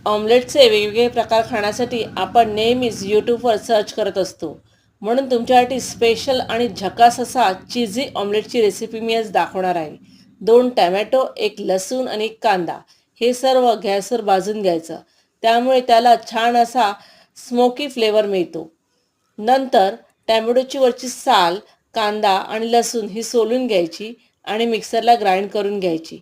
ऑमलेटचे वेगवेगळे प्रकार खाण्यासाठी आपण नेहमीच यूट्यूबवर सर्च करत असतो. म्हणून तुमच्यासाठी स्पेशल आणि झकास असा चीझी ऑमलेटची रेसिपी मी आज दाखवणार आहे. 2 टॅमॅटो, 1 लसूण आणि 1 कांदा हे सर्व गॅसवर भाजून घ्यायचं. त्यामुळे त्याला छान असा स्मोकी फ्लेवर मिळतो. नंतर टॅमॅटोची वरची साल, कांदा आणि लसूण ही सोलून घ्यायची आणि मिक्सरला ग्राइंड करून घ्यायची.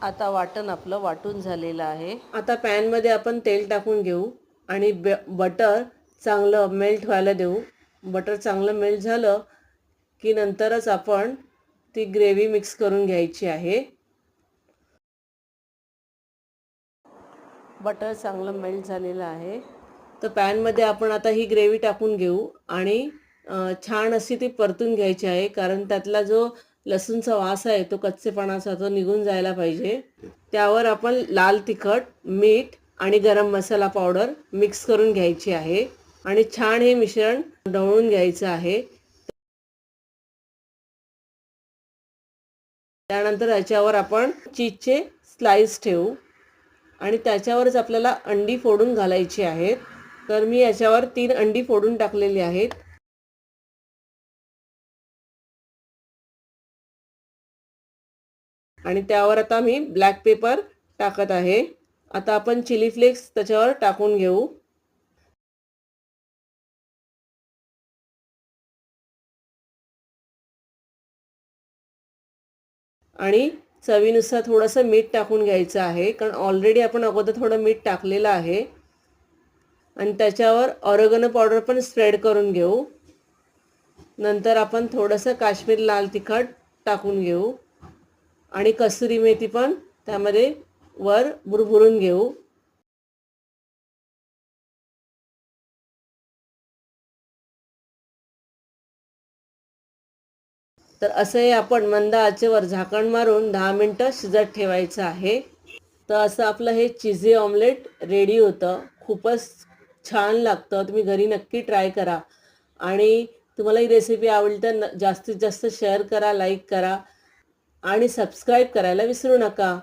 आता वाटण आपलं वाटून झालेलं आहे. आता पॅनमध्ये आपण तेल टाकून घेऊ आणि बटर चांगलं मेल्ट व्हायला देऊ. बटर चांगलं मेल्ट झालं की नंतरच आपण ती ग्रेव्ही मिक्स करून घ्यायची आहे. बटर चांगलं मेल्ट झालेलं आहे. तर पॅनमध्ये आपण आता ही ग्रेव्ही टाकून घेऊ आणि छान अशी ती परतून घ्यायची आहे, कारण त्यातला जो लसूणचा वास आहे तो कच्चेपणाचा तो निघून जायला पाहिजे. त्यावर आपण लाल तिखट, मीठ आणि गरम मसाला पावडर मिक्स करून घ्यायची आहे आणि छान हे मिश्रण ढवळून घ्यायचं आहे. त्यानंतर याच्यावर आपण चीजचे स्लाइस ठेवू आणि त्याच्यावरच आपल्याला अंडी फोडून घालायची आहेत. तर मी याच्यावर 3 अंडी फोडून टाकलेली आहेत. आणि त्यावर आता मी ब्लॅक पेपर टाकत आहे. आता आपण चिली फ्लेक्स त्याच्यावर टाकून घेऊ. आणि चवीनुसार थोडंसं मीठ टाकून घ्यायचं आहे, कारण ऑलरेडी आपण अगोदर थोडं मीठ टाकलेलं आहे. आणि त्याच्यावर ऑरेगनो पावडर पण स्प्रेड करून घेऊ. नंतर आपण थोडंसं काश्मीरी लाल तिखट टाकून घेऊ आणि कसुरी मेथी पण त्यामध्ये वर भुरभुरून घेऊ. तर असं आपण मंद आचेवर झाकण मारून 10 मिनटं शिजत ठेवायचं आहे. तर असं आपलं हे चीझी ऑमलेट रेडी होतं. खूपच छान लागतं. तुम्ही घरी नक्की ट्राय करा आणि तुम्हाला ही रेसिपी आवडली तर जास्तीत जास्त शेअर करा, लाईक करा आणि सबस्क्राईब करायला विसरू नका.